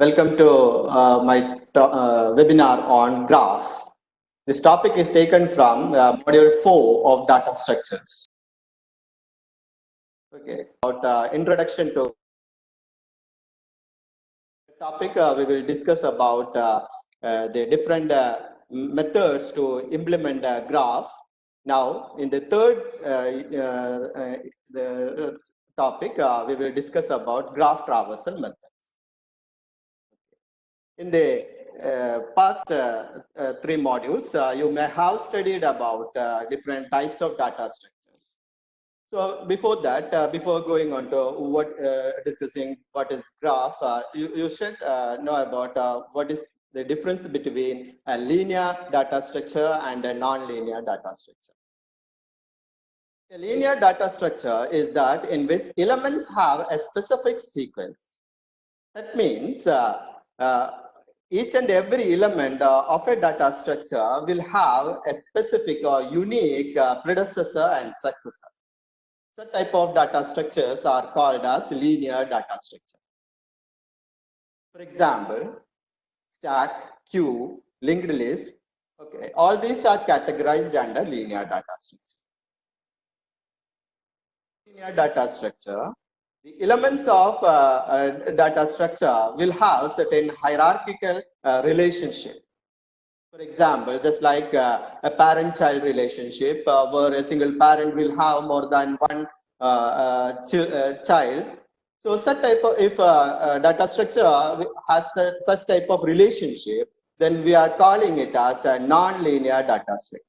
welcome to my webinar on graph. This topic is taken from module 4 of data structures. Okay, about introduction to the topic, we will discuss about the different methods to implement a graph. Now, in the third topic, we will discuss about graph traversal method. In the past 3 modules, you may have studied about different types of data structures. So before that, before going on to what discussing what is graph, you should know about what is the difference between a linear data structure and a non-linear data structure. A linear data structure is that in which elements have a specific sequence. That means each and every element of a data structure will have a specific or unique predecessor and successor. Such type of data structures are called as linear data structure. For example, stack, queue, linked list, okay, all these are categorized under linear data structure. Linear data structure, the elements of data structure will have certain hierarchical relationship. For example, just like a parent-child relationship, where a single parent will have more than one child. So, such type of if data structure has such type of relationship, then we are calling it as a non-linear data structure.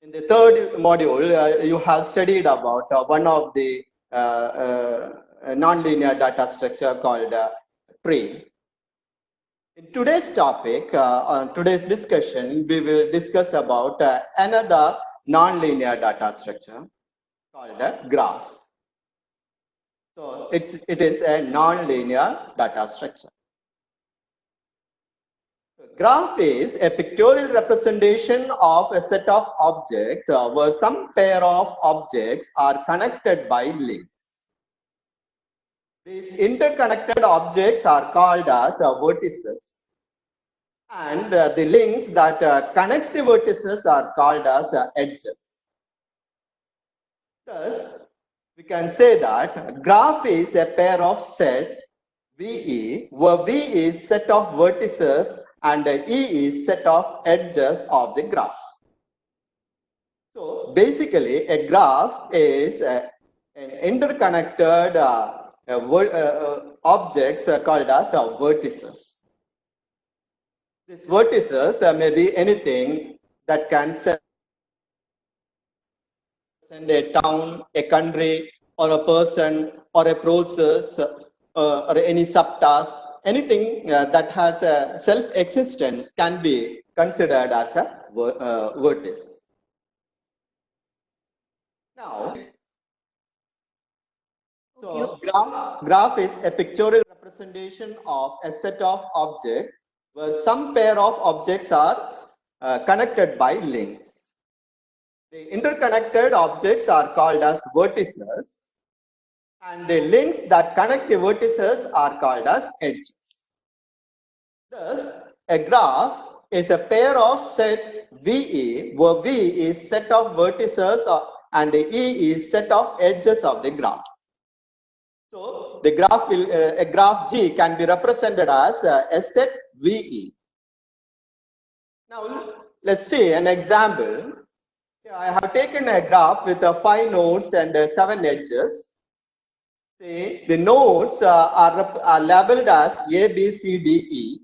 In the third module, you have studied about one of the non-linear data structure called tree. In today's topic, on today's discussion, we will discuss about another non-linear data structure called a graph. So it is a non-linear data structure. Graph is a pictorial representation of a set of objects where some pair of objects are connected by links. These interconnected objects are called as vertices, and the links that connects the vertices are called as edges. Thus, we can say that graph is a pair of set VE, where V is set of vertices and E is set of edges of the graph. So basically, a graph is an interconnected objects called as vertices. These vertices may be anything that can send a town, a country, or a person, or a process, or any subtask. Anything that has a self-existence can be considered as a vertex. Now, so graph is a pictorial representation of a set of objects where some pair of objects are connected by links. The interconnected objects are called as vertices, and the links that connect the vertices are called as edges. Thus, a graph is a pair of set VE, where V is set of vertices and E is set of edges of the graph. So, the graph will a graph G can be represented as a set VE. Now, let's see an example. I have taken a graph with 5 nodes and 7 edges. See, the nodes are labeled as A, B, C, D, E.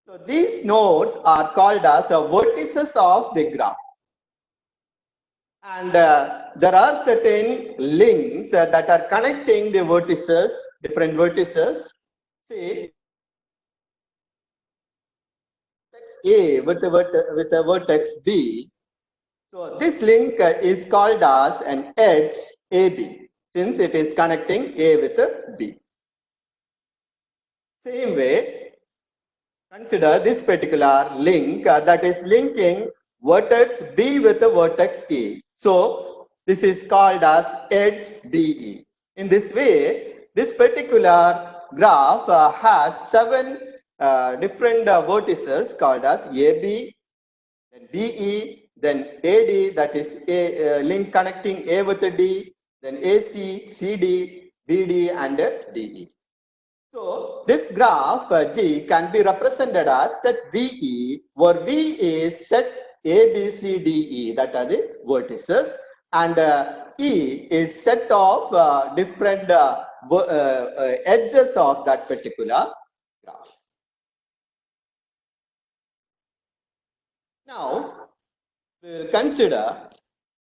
So these nodes are called as vertices of the graph. And there are certain links that are connecting the vertices, different vertices. See, A with a vertex B. So this link is called as an edge AB, since it is connecting A with B. Same way, consider this particular link that is linking vertex B with the vertex E. So this is called as edge BE. In this way, this particular graph has 7 different vertices called as AB, then BE, then AD, that is a link connecting A with D, then AC, CD, BD, and DE. So this graph G can be represented as set VE, where V is set A, B, C, D, E, that are the vertices, and E is set of different edges of that particular graph. Now, we'll consider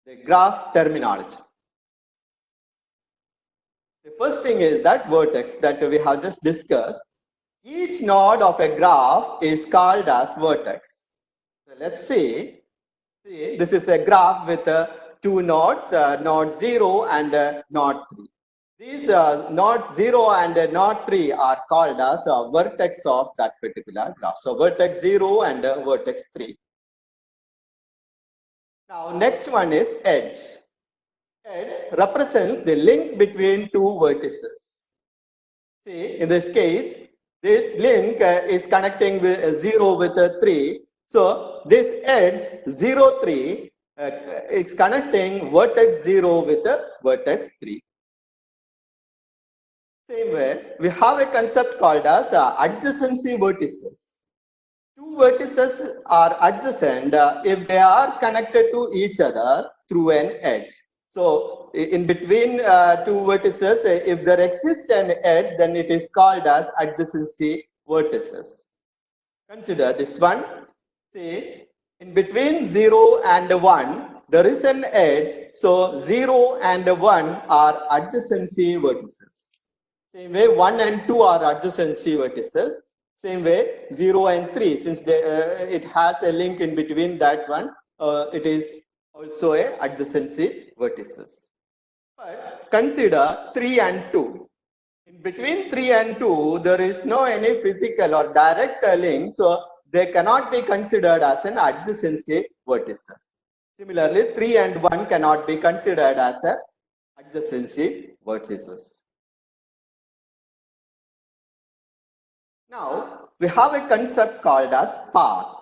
the graph terminology. The first thing is that vertex that we have just discussed. Each node of a graph is called as vertex. So let's see, this is a graph with two nodes, node 0 and node 3. These node 0 and node 3 are called as vertex of that particular graph. So vertex 0 and vertex 3. Now next one is edge. Edge represents the link between two vertices. See, in this case, this link is connecting with 0 with 3. So this edge 0, 3 is connecting vertex 0 with vertex 3. Same way, we have a concept called as adjacency vertices. Two vertices are adjacent if they are connected to each other through an edge. So in between two vertices, if there exists an edge, then it is called as adjacency vertices. Consider this one. See, in between 0 and 1, there is an edge. So 0 and 1 are adjacency vertices. Same way, 1 and 2 are adjacency vertices. Same way, 0 and 3, since it has a link in between that one, it is also a adjacency vertices. But consider 3 and 2. In between 3 and 2, there is no any physical or direct link, so they cannot be considered as an adjacency vertices. Similarly, 3 and 1 cannot be considered as a adjacency vertices. Now, we have a concept called as path.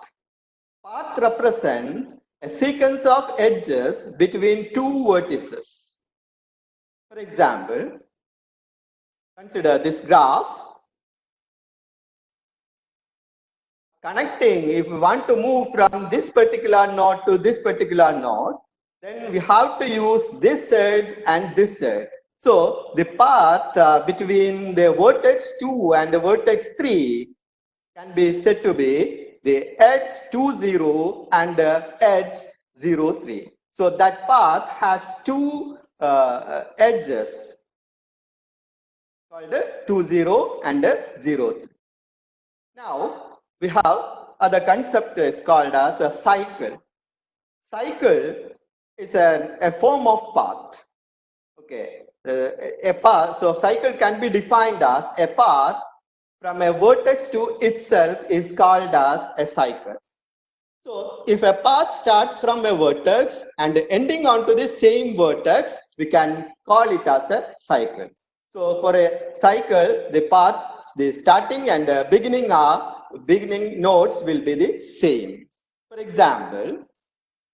Path represents a sequence of edges between two vertices. For example, consider this graph. Connecting, if we want to move from this particular node to this particular node, then we have to use this edge and this edge. So the path between the vertex 2 and the vertex 3 can be said to be the edge 2, 0 and edge 0, 3. So that path has two edges called 2, 0 and 0, 3. Now we have other concept is called as a cycle. Cycle is a form of path. Okay. A path, so cycle can be defined as a path from a vertex to itself is called as a cycle. So if a path starts from a vertex and ending onto the same vertex, we can call it as a cycle. So for a cycle, the path, the starting and beginning nodes will be the same. For example,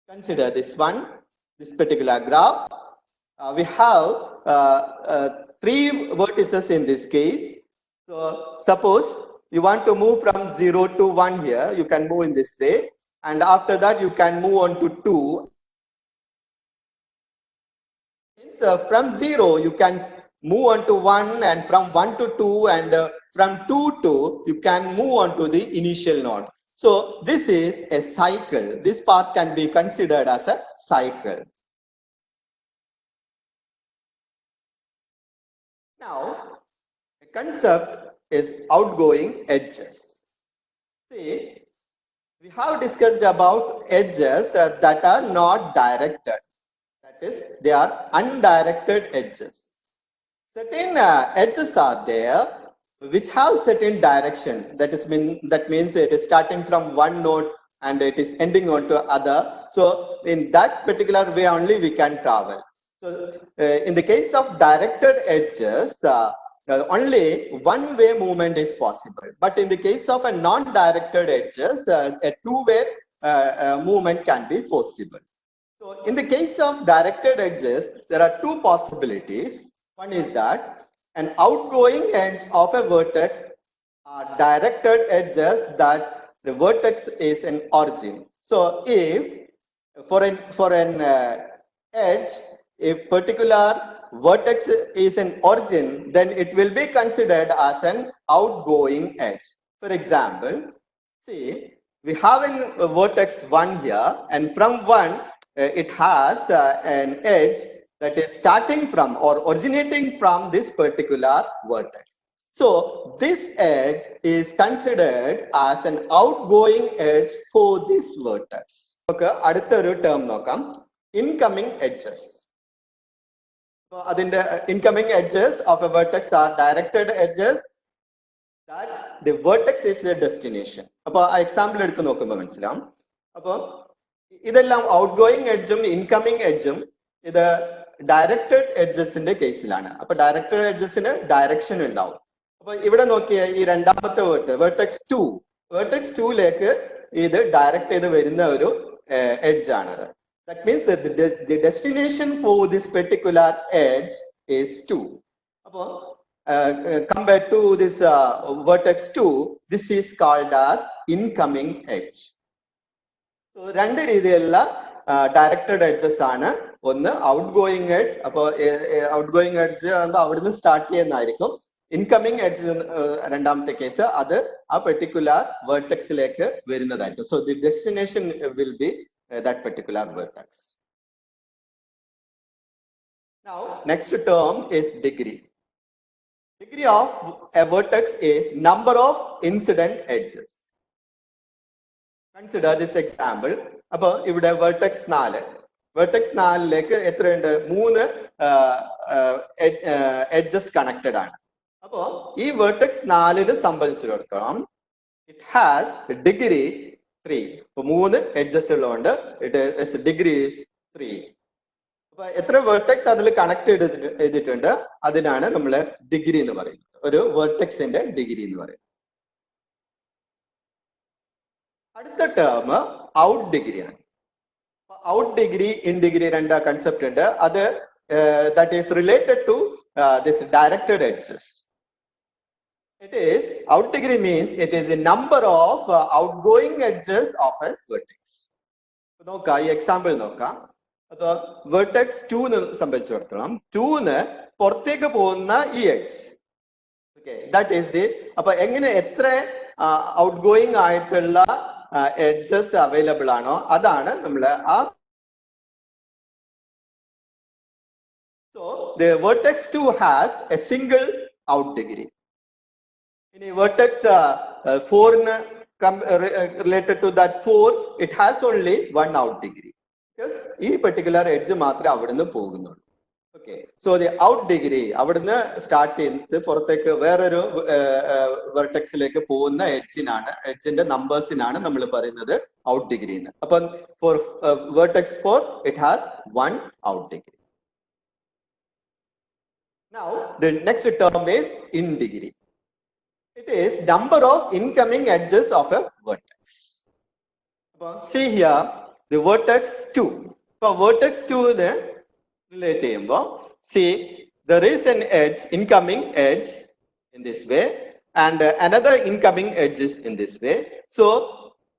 consider this one, this particular graph. We have 3 vertices in this case. So suppose you want to move from 0 to 1 here, you can move in this way, and after that you can move on to 2. From 0 you can move on to 1, and from 1 to 2, and from 2 to you can move on to the initial node. So this is a cycle. This path can be considered as a cycle. Now, a concept is outgoing edges. See, we have discussed about edges that are not directed. That is, they are undirected edges. Certain edges are there which have certain direction. That means it is starting from one node and it is ending on to other. So in that particular way only we can travel. So in the case of directed edges, only one-way movement is possible. But in the case of a non-directed edges, a two-way movement can be possible. So in the case of directed edges, there are two possibilities. One is that an outgoing edge of a vertex are directed edges that the vertex is an origin. So if for an edge, if particular vertex is an origin, then it will be considered as an outgoing edge. For example, see, we have a vertex 1 here, and from 1, it has an edge that is starting from or originating from this particular vertex. So this edge is considered as an outgoing edge for this vertex. Okay, another term nokam, incoming edges. So the incoming edges of a vertex are directed edges that the vertex is the destination. Appo example eduthu nokkumbo manasilam. Appo idellam outgoing edge um incoming edge um idu directed edges inde case ilana. Appo directed edges ine direction undavum. Appo ivide nokkiya ee rendamathe vertex 2 lekku idu direct ചെയ്തു വരുന്ന ഒരു edge ആണത്. That means that the destination for this particular edge is 2. Appo compared to this vertex 2, this is called as incoming edge. So രണ്ട് രീതിയിലുള്ള directed edges ആണ്. ഒന്ന് outgoing edge, അപ്പോൾ outgoing edge ആകുമ്പോൾ അവിടുന്ന് സ്റ്റാർട്ട് ചെയ്യുന്നതായിരിക്കും. ഇൻകമിംഗ് എഡ്ജ് രണ്ടാമത്തെ case അത് ആ പെർട്ടിക്കുലർ വെർട്ടെക്സിലേക്ക് വരുന്നതായിരിക്കും. So the destination will be that particular vertex. Now next term is degree. Degree of a vertex is number of incident edges. Consider this example. Appo ivide vertex 4 ലേക്ക് എത്രയുണ്ട്? 3 edges connected ആണ്. അപ്പോൾ ഈ vertex 4നെ സംബന്ധിച്ചിടത്തോളം it has degree 3. ഇപ്പൊ 3 edges ഉള്ളതുകൊണ്ട് degree is 3. അപ്പൊ എത്ര vertex അതിൽ കണക്ട് ചെയ്തിട്ടുണ്ട് അതിനാണ് നമ്മൾ ഡിഗ്രി എന്ന് പറയുന്നത്. ഒരു വെർട്ടെക്സിന്റെ ഡിഗ്രി എന്ന് പറയുന്നത്. അടുത്ത ടേം ഔട്ട് ഡിഗ്രി ആണ്. ഔട്ട് ഡിഗ്രി ഇൻ ഡിഗ്രി രണ്ട് കൺസെപ്റ്റ് ഉണ്ട്. അത് that is related to this directed edges. It is out degree means it is the number of outgoing edges of a vertex. നോക്ക ഈ example നോക്കാം. അപ്പൊ vertex 2 സംബന്ധിച്ചിടത്തോളം 2 പുറത്തേക്ക് പോകുന്ന ഈ edge, okay, that is the. അപ്പൊ എങ്ങനെ എത്ര ഔട്ട് ഗോയിങ് ആയിട്ടുള്ള എഡ്ജസ് അവൈലബിൾ ആണോ അതാണ് നമ്മൾ ആ. So the vertex 2 has A single out degree. In a vertex 4 related to that 4, it has only one out degree because this particular edge മാത്രമേ അവിടുന്ന് പോകുന്നുള്ളൂ. Okay, so the out degree അവിടുന്ന് start ചെയ്ത് പുറത്തേക്ക് വേറൊരു വെർട്ടെക്സിലേക്ക് പോകുന്ന എഡ്ജിന്റെ നമ്പേഴ്സിനാണ് നമ്മൾ പറയുന്നത് ഔട്ട് ഡിഗ്രി എന്ന്. അപ്പം four vertex 4 it has one out degree. Now the next term is in degree. It is number of incoming edges of a vertex. See here the vertex 2. For vertex 2 then relate ചെയ്യുമ്പോൾ see there is an edge, incoming edge in this way, and another incoming edge is in this way. So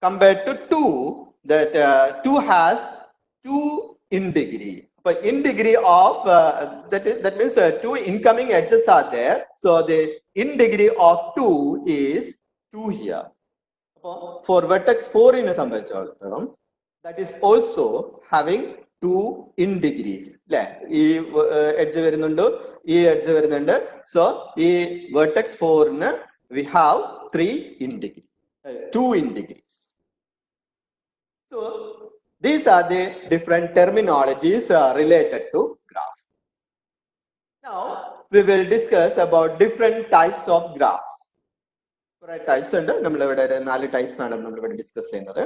compared to 2, that 2 has 2 in degree. But in degree of that means 2 incoming edges are there. So the in degree of 2 is 2 here. For vertex 4 in സംബന്ധിച്ചിടത്തോളം that is also having 2 in degrees. ഈ edge വരുന്നുണ്ട്, ഈ edge വരുന്നുണ്ട്. So ഈ vertex 4 we have 3 in degree, 2 in degrees. So these are the different terminologies related to graph. Now we will discuss about different types of graphs. Right types ഉണ്ട്. നമ്മൾ ഇവിടെ 4 types ആണ് നമ്മൾ ഇവിടെ ഡിസ്കസ് ചെയ്യുന്നത്.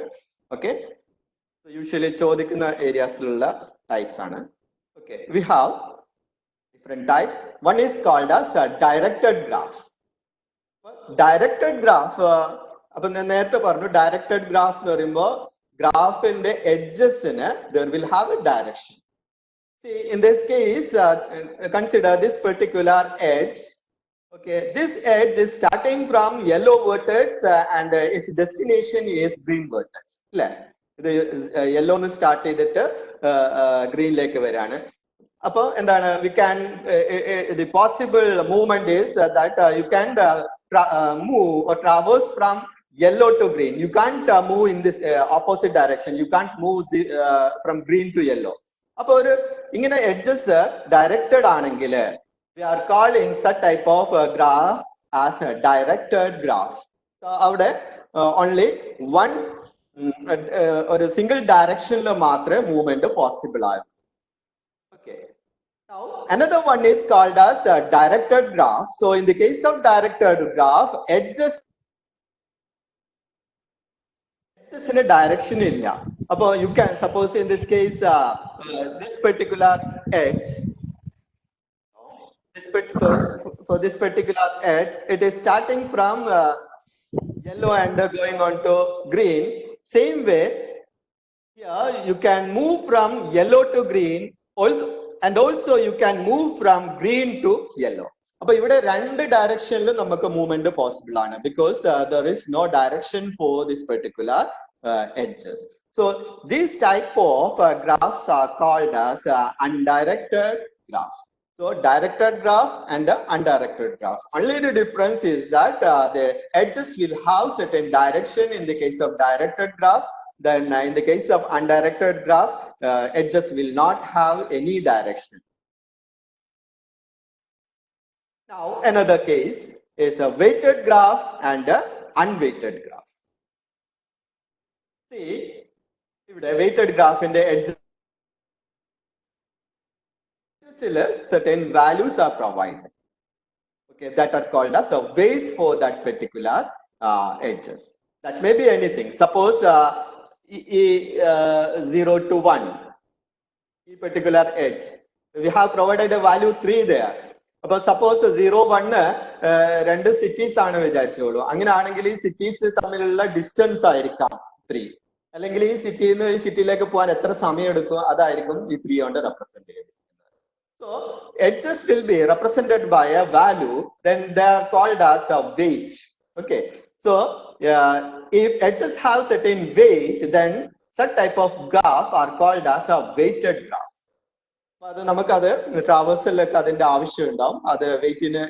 Okay, usually ചോദിക്കുന്ന ഏരിയാസിലുള്ള types ആണ്. Okay, we have the different types. One is called as a directed graph. Directed graph, directed graph graph in the edges there will have a direction. See, in this case, consider this particular edge. Okay, this edge is starting from yellow vertex and its destination is green vertex. The yellow start ചെയ്തിട്ട് green ലേക്ക് വരാണ്. അപ്പോൾ എന്താണ്, we can the possible movement is that you can move or traverse from yellow to green. You can't move in this opposite direction. You can't move from green to yellow. അപ്പോൾ ഒരു ഇങ്ങനെ edges directed ആണെങ്കിൽ we are calling such type of graph as a directed graph. So അവിടെ only one ഒരു single direction മാത്രമേ movement possible ആകും. Okay. Now another one is called as a directed graph. So in the case of directed graph, edges in a direction illa. Appo you can suppose in this case this particular edge, for this particular edge, it is starting from yellow and going on to green. Same way here you can move from yellow to green also, and also you can move from green to yellow. അപ്പോൾ ഇവിടെ രണ്ട് ഡയറക്ഷനിലും നമുക്ക് movement possible ആണ്, because there is no direction for this particular edges. So these type of graphs are called as undirected graph. So directed graph and undirected graph. Only the difference is that the edges will have certain direction in the case of directed graph. Then in the case of undirected graph, edges will not have any direction. Now another case is a weighted graph and a unweighted graph. See, if a weighted graph in the edges, certain values are provided. Okay, that are called as a weight for that particular edges. That may be anything. Suppose 0 to 1, a particular edge, we have provided a value 3 there. But suppose 0, 1 രണ്ട് cities ആണ് വിചാരിച്ചോളൂ. അങ്ങനെ ആണെങ്കിൽ ഈ cities തമ്മിലുള്ള distance ആയിരിക്കാം 3. അല്ലെങ്കിൽ ഈ സിറ്റിയിൽ നിന്ന് ഈ സിറ്റിയിലേക്ക് പോകാൻ എത്ര സമയം എടുക്കും, അതായിരിക്കും ഈ 3 കൊണ്ട് റെപ്രസെന്റ് ചെയ്തത്. So edges will be represented by a value, then they are called as a weight. Okay, so if edges have certain weight, then such type of graph are called as a weighted graph. അത് നമുക്കത് ട്രാവേഴ്സലൊക്കെ അതിന്റെ ആവശ്യം ഉണ്ടാവും. അത്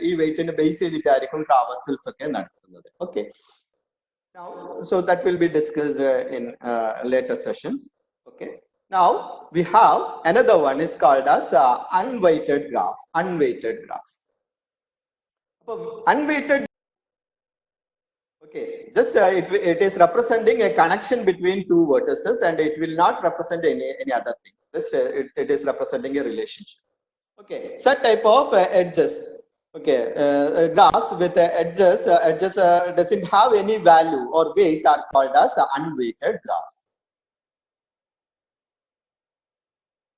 ഈ വെയിറ്റിന് base ചെയ്തിട്ടായിരിക്കും traversals ഒക്കെ നടത്തുന്നത്. Okay, now so that will be discussed in later sessions. Okay, now we have another one is called as unweighted graph. Unweighted graph. Unweighted, okay, just it is representing a connection between two vertices and it will not represent any other thing. Just it is representing a relationship. Okay, such type of edges. Okay, graphs with edges doesn't have any value or weight are called as unweighted graph.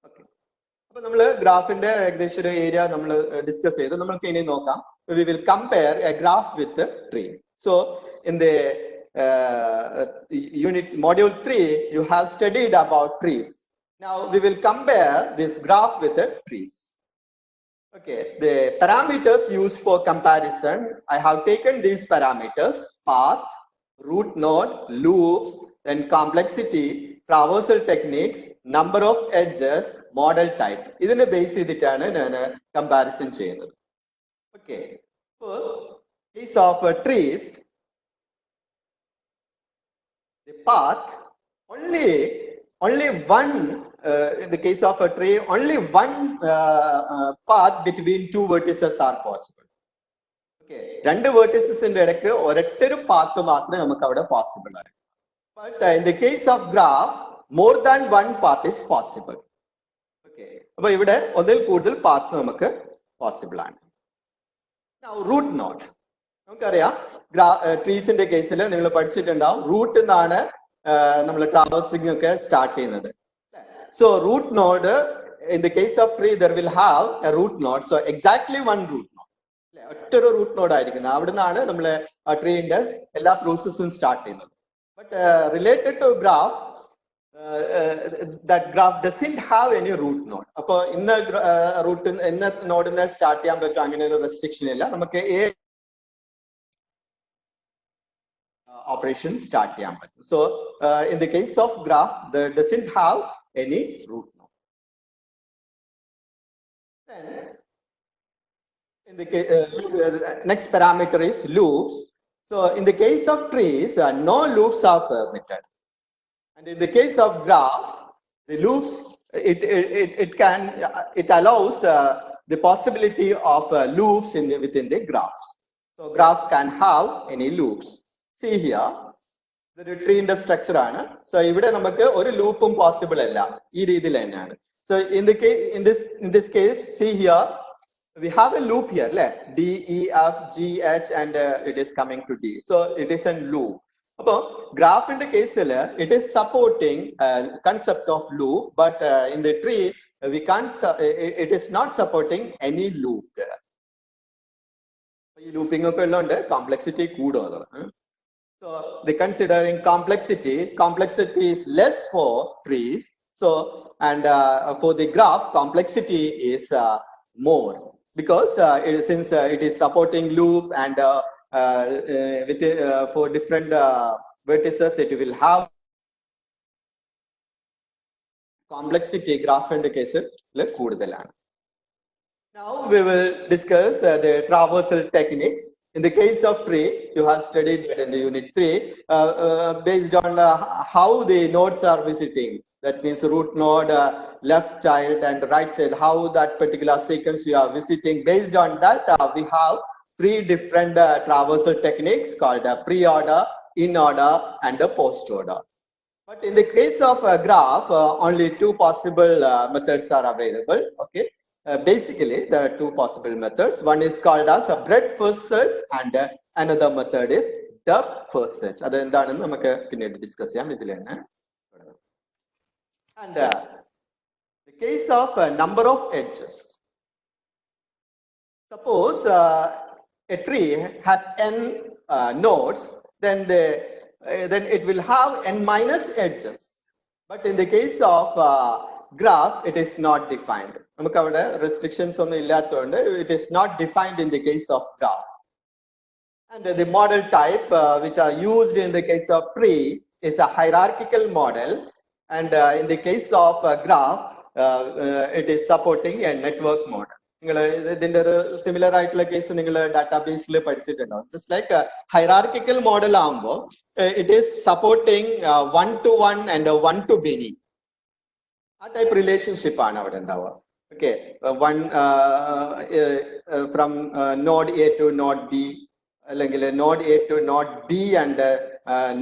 Okay, അപ്പോൾ നമ്മൾ ഗ്രാഫിന്റെ ഏകദേശം ഒരു area നമ്മൾ discuss ചെയ്തു. നമുക്ക് ഇനി നോക്കാം. We will compare a graph with a tree. So in the unit module 3, you have studied about trees. Now we will compare this graph with the trees. Okay, the parameters used for comparison, I have taken these parameters: path, root node, loops, then complexity, traversal techniques, number of edges, model type. ഇതിനെ base ചെയ്തിട്ടാണ് ഞാൻ comparison ചെയ്യുന്നത്. Okay, for case of trees, the path only one. In the case of a tree, only one path between two vertices are possible. Okay, രണ്ട് verticesന്റെ ഇടയ്ക്ക് ഒരൊറ്റൊരു path മാത്രമേ നമുക്ക് അവിടെ possible ആണ്. But in the case of graph, more than one path is possible. Okay, അപ്പോൾ ഇവിടെ ഒന്നിൽ കൂടുതൽ paths നമുക്ക് പോസിബിൾ ആണ്. Now root node, നമുക്കറിയാം ട്രീസിന്റെ കേസിൽ നിങ്ങൾ പഠിച്ചിട്ടുണ്ടാവും, റൂട്ട് നിന്നാണ് നമ്മൾ ട്രാവേഴ്സിംഗ് ഒക്കെ സ്റ്റാർട്ട് ചെയ്യുന്നത്. So root node in the case of tree, there will have a root node. So exactly one root node. ഒറ്റൊരു റൂട്ട് നോഡ് ആയിരിക്കുന്നത്. അവിടെ നിന്നാണ് നമ്മൾ ആ ട്രീന്റെ എല്ലാ പ്രോസസ്സും സ്റ്റാർട്ട് ചെയ്യുന്നത്. But related to graph, that graph doesn't have any root node. അപ്പോൾ ഇന്ന റൂട്ട് ഇന്ന നോഡിന് സ്റ്റാർട്ട് ചെയ്യാൻ പറ്റും, അങ്ങനെ ഒരു റെസ്ട്രിക്ഷൻ ഇല്ല. നമുക്ക് operation start ചെയ്യാൻ പറ്റും. So in the case of graph, there doesn't have any root node. Then in the case, next parameter is loops. So in the case of trees, no loops are permitted, and in the case of graph, the loops it allows the possibility of loops within the graphs. So graph can have any loops. See here, the tree in the structure ആണ്. So ഇവിടെ നമുക്ക് ഒരു ലൂപ്പും possible അല്ല, ഈ രീതിയിൽ തന്നെയാണ്. So in this case, see here, we have a loop here, D, E, F, G, H, and it is coming to D. So it is a loop. അപ്പോൾ ഗ്രാഫിന്റെ കേസിൽ it is supporting concept of loop, but in the tree we can't. It is not supporting any loop there. ഈ looping ഒക്കെ ഉള്ളതുകൊണ്ട് complexity കൂടും. So the considering complexity is less for trees. So and for the graph, complexity is more, because since it is supporting loop and for different vertices, it will have complexity. Graph in the case കൂടുതലാണ്. Now we will discuss the traversal techniques. In the case of tree, you have studied that in the unit 3, based on how the nodes are visiting. That means root node, left child and right child, how that particular sequence you are visiting. Based on that, we have 3 different traversal techniques called pre-order, in-order, and post-order. But in the case of a graph, only 2 possible methods are available. Okay. Basically, there are 2 possible methods. One is called as a breadth first search, and another method is depth first search. That is we will discuss. And the case of number of edges. Suppose a tree has n nodes, then it will have n minus edges. But in the case of graph, it is not defined. നമുക്ക് അവിടെ restrictions ഒന്നും ഇല്ലാത്തതുകൊണ്ട് it is not defined in the case of graph. And the model type which are used in the case of tree is a hierarchical model, and in the case of graph, it is supporting a network model. നിങ്ങൾ ഇതിന്റെ ഒരു similar ആയിട്ടുള്ള case നിങ്ങൾ ഡാറ്റാബേസിൽ പഠിച്ചിട്ടുണ്ടാവും. Just like hierarchical model ആകുമ്പോൾ it is supporting 1-to-1 and 1-to-many. ആ type relationship ആണ് അവിടെ ഉണ്ടാവുക. Okay, one from node A to node B, അല്ലെങ്കിൽ node A to node B and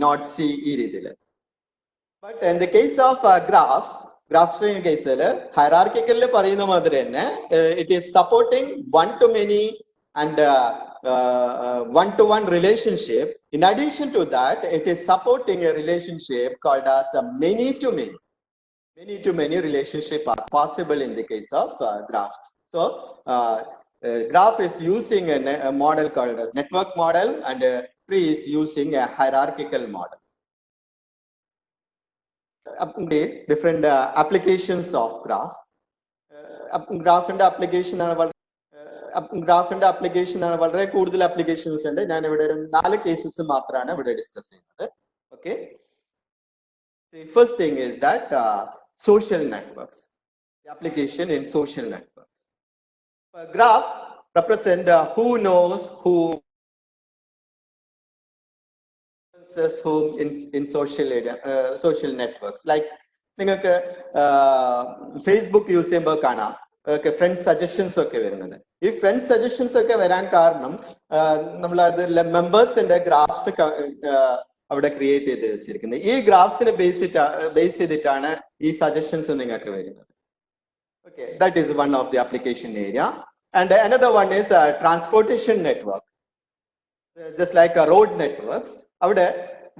node C ഈ രീതിയിൽ. But in the case of graphs in കേസിൽ ഹൈറാർക്കിക്കലിൽ പറയുന്ന മാതിരി തന്നെ it is supporting 1-to-many and 1-to-1 relationship. In addition to that, it is supporting a relationship called as a many-to-many. Many-to-many relationship are possible in the case of graph. So graph is using a model called as network model, and tree is using a hierarchical model. Different applications of graph. Graph and application ഗ്രാഫിന്റെ application ആണ് വളരെ കൂടുതൽ applications ഉണ്ട്. ഞാൻ ഇവിടെ 4 cases മാത്രമാണ് ഇവിടെ discuss ചെയ്യുന്നത്. Okay, the first thing is that social networks, the application in social networks. A graph represent who knows who in social networks. Like നിങ്ങൾക്ക് Facebook യൂസ് ചെയ്യുമ്പോൾ കാണാം ഫ്രണ്ട് സജഷൻസ് ഒക്കെ വരുന്നത്. ഈ ഫ്രണ്ട് സജഷൻസ് ഒക്കെ വരാൻ കാരണം നമ്മൾ മെമ്പേഴ്സിന്റെ ഗ്രാഫ്സ് അവിടെ ക്രിയേറ്റ് ചെയ്ത് വെച്ചിരിക്കുന്നത്. ഈ ഗ്രാഫ്സിനെ ബേസ് ചെയ്തിട്ടാണ് ഈ സജഷൻസ് നിങ്ങൾക്ക് വരുന്നത്. Okay, that is one of the application area. And another one is transportation network. Just like road networks, avade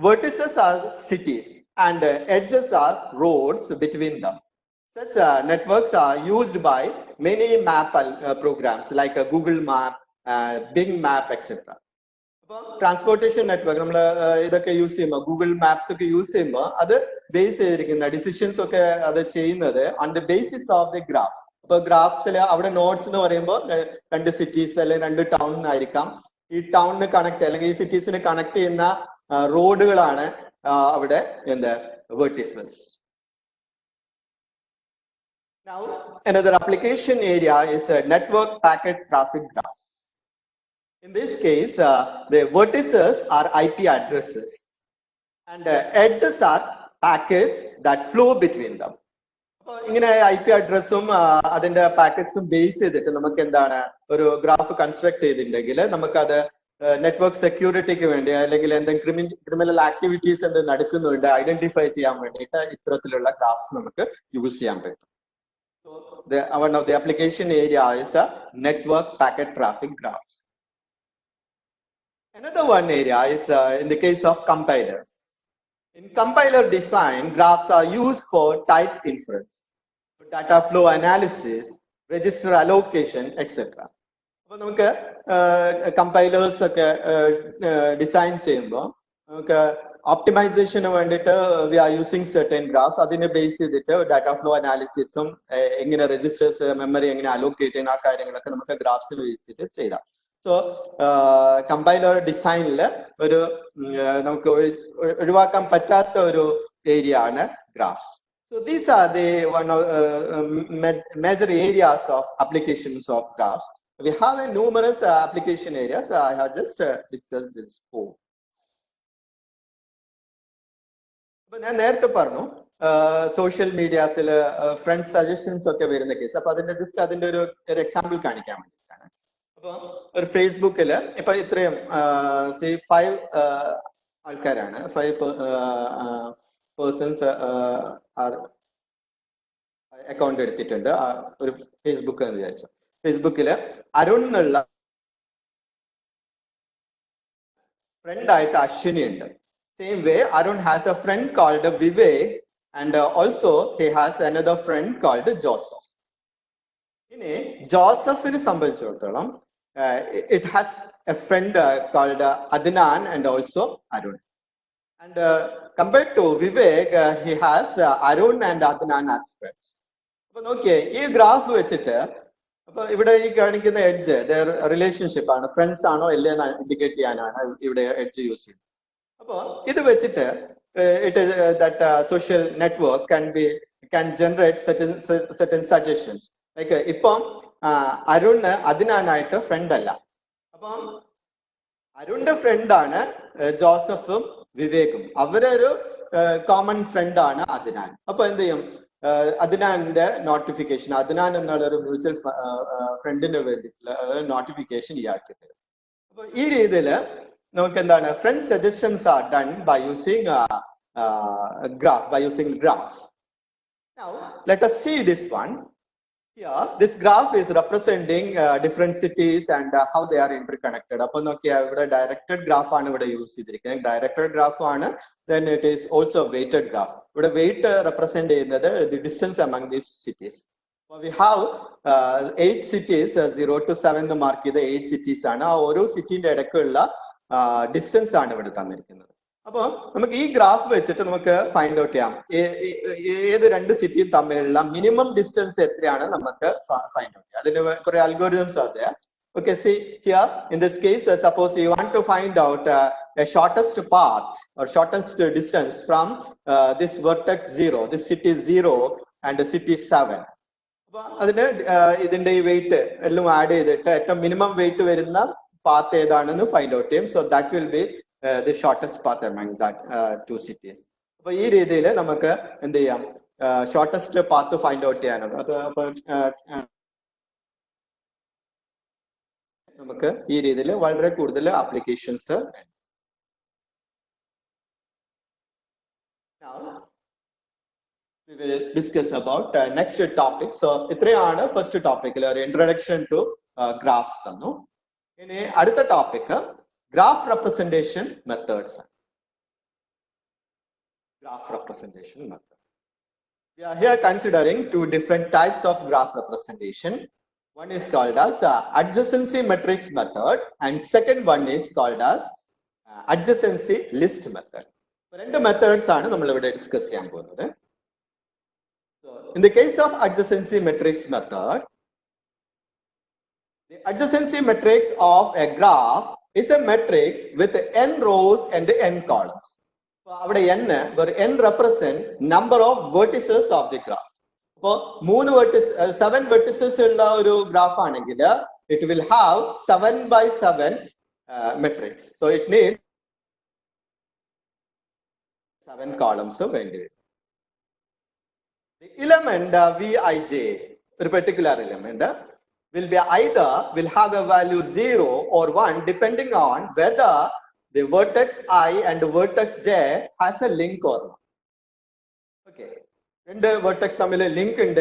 vertices are cities and edges are roads between them. Such networks are used by many map programs like Google Map, Bing Map, etc. Transportation network, use Google Maps use base decisions on the basis of the graph. Graphs nodes and cities and town town connect cities connect road vertices. Now, another application area is network packet traffic graphs. In this case, the vertices are IP addresses and edges are packets that flow between them. ഇങ്ങനെ IP അഡ്രസ്സും അതിന്റെ പാക്കറ്റ്സും base ചെയ്തിട്ട് നമുക്ക് എന്താണ് ഒരു graph construct ചെയ്തിട്ടുണ്ടെങ്കിൽ നമുക്കത് network സെക്യൂരിറ്റിക്ക് വേണ്ടി അല്ലെങ്കിൽ എന്തെങ്കിലും ക്രിമിനൽ ആക്ടിവിറ്റീസ് എന്ത് നടക്കുന്നുണ്ട് ഐഡന്റിഫൈ ചെയ്യാൻ വേണ്ടിയിട്ട് ഇത്തരത്തിലുള്ള ഗ്രാഫ്സ് നമുക്ക് യൂസ് ചെയ്യാൻ പറ്റും. So one of the application area is network packet traffic graphs. Another one area is in the case of compilers. In compiler design, graphs are used for type inference, data flow analysis, register allocation, etc. അപ്പോൾ നമുക്ക് compilers ഒക്കെ design ചെയ്യുമ്പോൾ നമുക്ക് ഓപ്റ്റിമൈസേഷന് വേണ്ടിയിട്ട് we are using certain graphs. അതിനെ base ചെയ്തിട്ട് data flow അനാലിസിസും എങ്ങനെ രജിസ്റ്റേഴ്സ് മെമ്മറി എങ്ങനെ അലോക്കേറ്റ് ചെയ്യുന്ന ആ കാര്യങ്ങളൊക്കെ നമുക്ക് ഗ്രാഫ്സിൽ ബേസ് ചെയ്തിട്ട് ചെയ്താം. സോ കമ്പൈലർ ഡിസൈനിൽ ഒരു നമുക്ക് ഒഴിവാക്കാൻ പറ്റാത്ത ഒരു ഏരിയ ആണ് graphs. So these are the one of major areas of applications of graphs. We have a numerous application areas. I have just discussed this four. ഞാൻ നേരത്തെ പറഞ്ഞു സോഷ്യൽ മീഡിയാസിൽ ഫ്രണ്ട് സജഷൻസ് ഒക്കെ വരുന്ന കേസ്. അപ്പൊ അതിന്റെ ജസ്റ്റ് അതിന്റെ ഒരു എക്സാമ്പിൾ കാണിക്കാൻ വേണ്ടിയിട്ടാണ്. അപ്പൊ ഒരു ഫേസ്ബുക്കില് ഇപ്പൊ ഇത്രയും 5 ആൾക്കാരാണ്, 5 പേഴ്സൺസ് അക്കൗണ്ട് എടുത്തിട്ടുണ്ട് ഒരു ഫേസ്ബുക്ക് എന്ന് വിചാരിച്ചു. ഫേസ്ബുക്കില് അരുൺ എന്നുള്ള ഫ്രണ്ട് ആയിട്ട് അശ്വിനി ഉണ്ട്. Same way, Arun has a friend called Vivek, and also he has another friend called Joseph. In Joseph in സംബന്ധിച്ചിടത്തോളം it has a friend called Adnan and also Arun. And compared to Vivek, he has Arun and Adnan as friends. അപ്പൊ നോക്കിയേ, ഈ graph വെച്ചിട്ട് അപ്പൊ ഇവിടെ ഈ കാണിക്കുന്ന edge relationship ആണ്, ഫ്രണ്ട്സ് ആണോ അല്ലേ എന്ന് ഇൻഡിക്കേറ്റ് ചെയ്യാനാണ് ഇവിടെ എഡ്ജ് യൂസ് ചെയ്യുന്നത്. അപ്പോൾ ഇത് വെച്ചിട്ട് that social network can generate certain suggestions. Like ഇപ്പം അരുണ് അതിനായിട്ട് ഫ്രണ്ട് അല്ല, അപ്പം അരുണിന്റെ ഫ്രണ്ടാണ് ജോസഫും വിവേകും, അവരൊരു കോമൺ ഫ്രണ്ട് ആണ് അദ്നാൻ. അപ്പൊ എന്ത് ചെയ്യും, അദ്നാന്റെ നോട്ടിഫിക്കേഷൻ, അദ്നാൻ എന്നുള്ള ഒരു മ്യൂച്വൽ ഫ്രണ്ടിന് വേണ്ടിയിട്ടുള്ള നോട്ടിഫിക്കേഷൻ ഇയാൾക്ക് തരും. അപ്പൊ ഈ രീതിയിൽ നമുക്ക് എന്താണ്, friend suggestions are done by using graph, by using graph. Now let us see this one. Here this graph is representing different cities and how they are interconnected. Appo nokkiya ivide directed graph aanu ivide use cheyidirikkunne, directed graph aanu. Then it is also weighted graph. Ivide weight represent cheyyunnathu the distance among these cities. So we have 8 cities, 0 to 7 mark ചെയ്ത 8 cities ആണ്. ആ ഓരോ സിറ്റിന്റെ ഇടയ്ക്കുള്ള distance ആണ് ഇവിടെ തന്നിരിക്കുന്നത്. അപ്പൊ നമുക്ക് ഈ ഗ്രാഫ് വെച്ചിട്ട് നമുക്ക് ഫൈൻഡ് ഔട്ട് ചെയ്യാം ഏത് 2 സിറ്റിയും തമ്മിലുള്ള മിനിമം ഡിസ്റ്റൻസ് എത്രയാണ് നമുക്ക് ഫൈൻഡ് ഔട്ട് ചെയ്യാം. അതിന് കുറെ algorithms are there. Okay, see here in this case, suppose you want to find out a shortest path or shortest distance from this vertex 0, this city 0 and city 7. അപ്പൊ അതിന് ഇതിന്റെ ഈ wait എല്ലാം add ചെയ്തിട്ട് ഏറ്റവും മിനിമം വെയിറ്റ് വരുന്ന path ഏതാണെന്ന് find out ചെയ്യും. So that will be the shortest path among that 2 cities. അപ്പൊ ഈ രീതിയിൽ നമുക്ക് എന്ത് ചെയ്യാം, ഷോർട്ടസ്റ്റ് പാത്ത് ഫൈൻഡ് ഔട്ട് ചെയ്യാനാണ്. അത് നമുക്ക് ഈ രീതിയിൽ വളരെ കൂടുതൽ applications. Now we will discuss about next topic. So ഇത്രയാണ് ഫസ്റ്റ് ടോപ്പിക്കിൽ ഒരു ഇൻട്രൊഡക്ഷൻ ടു ഗ്രാഫ്സ് തന്നു. ഇനി അടുത്ത topic graph representation methods. Graph representation method. We are here considering two different types of graph representation. One is called as adjacency matrix method, and second one is called as adjacency list method. Two methods are we discuss. So, in the case of adjacency matrix method, the adjacency matrix of a graph is a matrix with n rows and n columns. So, where n represent number of vertices of the graph. So, 7 vertices in graph, it will have 7 by 7 matrix. So, it needs 7 columns of value. The element Vij, a particular element, will have a value 0 or 1 depending on whether the vertex I and the vertex j has a link or not. Okay. Two vertex link on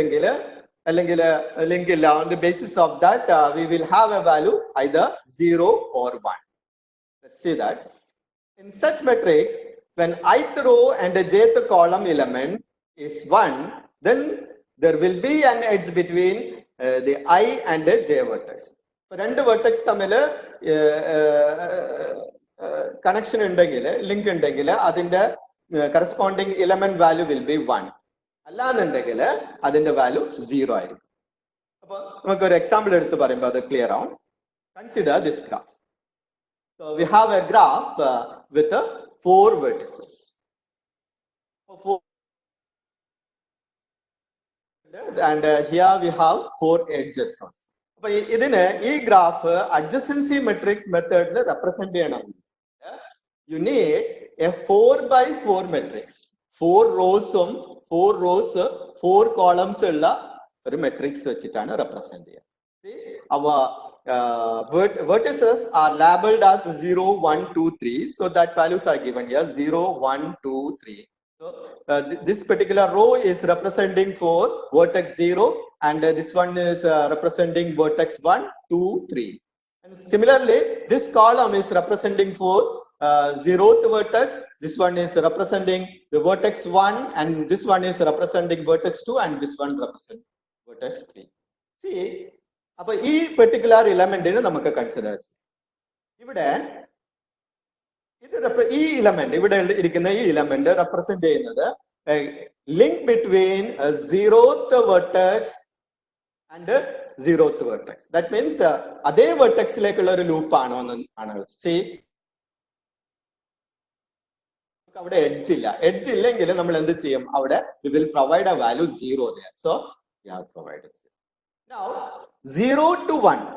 the basis of that we will have a value either 0 or 1. Let's see that. In such matrix, when ith row and the jth column element is 1, then there will be an edge between the I and the j vertex. For two vertex connection link the corresponding element value will be 1. The value 0. An example clear out. Consider this graph. So we have a graph with 4 vertices. And here we have 4 edges also. This graph adjacency matrix method represent. You need a 4 by 4 matrix. 4 rows, 4 columns matrix represent. See, our vertices are labeled as 0, 1, 2, 3. So that values are given here 0, 1, 2, 3. So this particular row is representing for vertex 0, and this one is representing vertex 1, 2, 3. And similarly, this column is representing for 0th vertex. This one is representing the vertex 1, and this one is representing vertex 2, and this one represents vertex 3. See, this particular element is considered. This element represents a link between a 0th vertex and a 0th vertex. That means that vertex like a loop. See, edge we will provide a value 0 there. So we have provided 0. Now 0 to 1.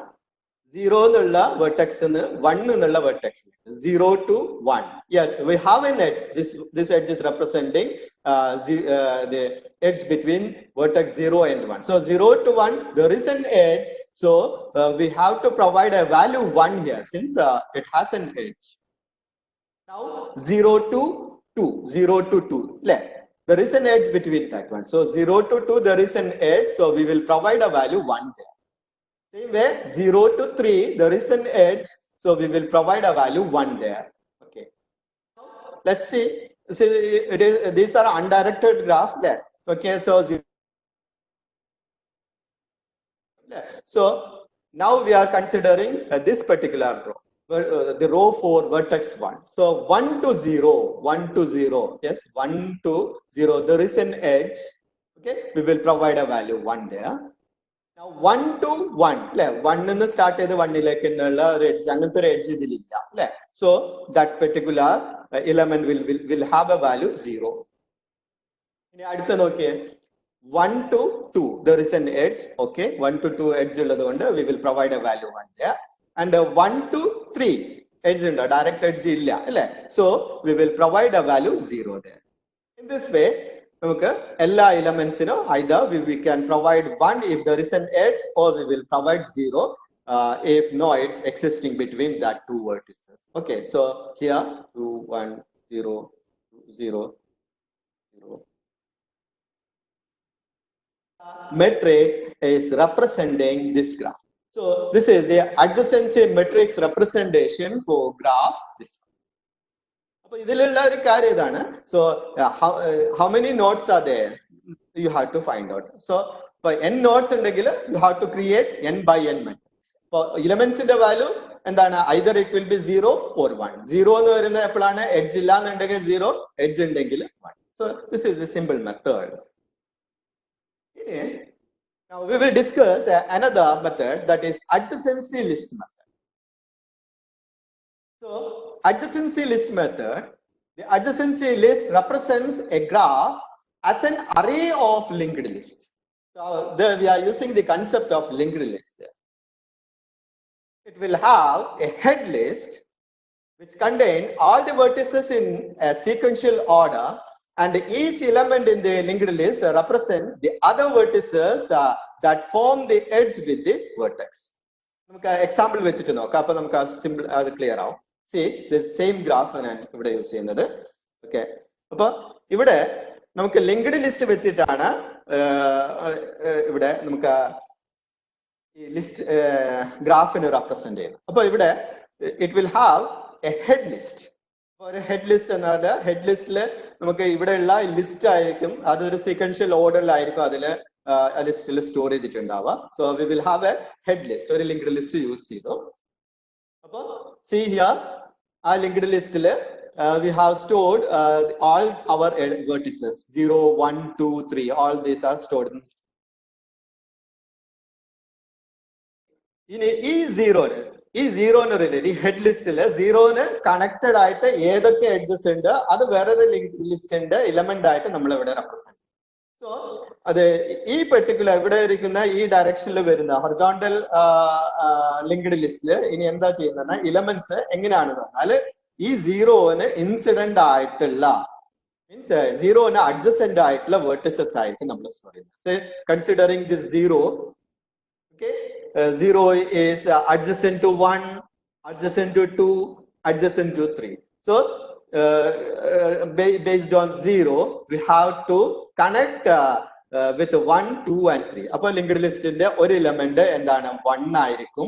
0 nulla vertex and 1 nulla vertex. 0 to 1. Yes, we have an edge. This edge is representing the edge between vertex 0 and 1. So 0 to 1, there is an edge. So we have to provide a value 1 here since it has an edge. Now 0 to 2. 0 to 2. There is an edge between that one. So 0 to 2, there is an edge. So we will provide a value 1 there. Same way, 0 to 3, there is an edge. So we will provide a value 1 there. Okay. Now, let's see. These are undirected graph there. Okay. So now we are considering this particular row. The row for vertex 1. So 1 to 0, 1 to 0, yes, 1 to 0, there is an edge. Okay, we will provide a value 1 there. Now 1 to 1, 1 in the start of the 1 edge. So that particular element will have a value 0. 1 to 2, there is an edge. Okay, 1 to 2 edge, we will provide a value 1 there. And 1 to 3 edge direct edge. So we will provide a value 0 there. In this way, all elements either we can provide 1 if there is an edge, or we will provide 0 if no edge existing between that 2 vertices. Okay, so here 2, 1, 0, 0, 0. Matrix is representing this graph. So this is the adjacency matrix representation for graph. This one. So how many nodes are there? you have to find out. So for n nodes you have to create n by n matrix. For elements in the value, and then either it will be 0 or 1. 0 edge illa 0, edge 1. So this is the simple method. Now we will discuss another method, that is adjacency list method. So adjacency list method, the adjacency list represents a graph as an array of linked lists. So there we are using the concept of linked list. It will have a head list which contain all the vertices in a sequential order, and each element in the linked list represent the other vertices that form the edge with the vertex. Example vechittu nokka, appo namukku simple adu clear aavum. See the same graph ഞാൻ ഇവിടെ use ചെയ്യുന്നത്. Okay, അപ്പോൾ ഇവിടെ നമുക്ക് linked list വെച്ചിട്ടാണ് ഇവിടെ നമുക്ക് ഈ ലിസ്റ്റ് ഗ്രാഫിന് റെപ്രസെന്റ് ചെയ്യുന്നത്. അപ്പോൾ ഇവിടെ it will have a head list. ഒരു ഹെഡ് ലിസ്റ്റ് എന്നാൽ ഹെഡ് ലിസ്റ്റിൽ നമുക്ക് ഇവിടെയുള്ള ലിസ്റ്റ് ആയിരിക്കും, അതൊരു സീക്വൻഷ്യൽ ഓർഡറിലായിരിക്കും അതിൽ ലിസ്റ്റിൽ സ്റ്റോർ ചെയ്തിട്ടുണ്ടാവുക. So we will have a head list, ഒരു ലിങ്ക്ഡ് ലിസ്റ്റ് യൂസ് ചെയ്തു. അപ്പോൾ see here, our linked list we have stored all our vertices 0, 1, 2, 3, all these are stored. In e 0 related head list zero connected ആയിട്ട് ഏതൊക്കെ edges ഉണ്ട് അത് വേറൊരു linked list ന്റെ element ആയിട്ട് നമ്മൾ ഇവിടെ represent. So അത് ഈ പെർട്ടിക്കുലർ ഇവിടെ ഇരിക്കുന്ന ഈ ഡയറക്ഷനിൽ വരുന്ന ഹൊറിസോണ്ടൽ ലിങ്ക്ഡ് ലിസ്റ്റിൽ ഇനി എന്താ ചെയ്യുന്നത്, എലമെന്റ്സ് എങ്ങനെയാണെന്ന് പറഞ്ഞാൽ ഈ സീറോന് ഇൻസിഡന്റ് ആയിട്ടുള്ള മീൻസ് സീറോന് അഡ്ജസെന്റ് ആയിട്ടുള്ള വേർട്ടിസസ് ആയിരിക്കും നമ്മൾ സ്റ്റോർ ചെയ്യുന്നത്. Considering this zero, okay, zero is adjacent to 1, adjacent to 2, adjacent to 3. So based on 0 we have to connect with 1, 2 and 3. അപ്പോൾ ലിങ്ക്ഡ് ലിസ്റ്റിന്റെ ഒരു എലമെന്റ് എന്താണ് 1 ആയിരിക്കും.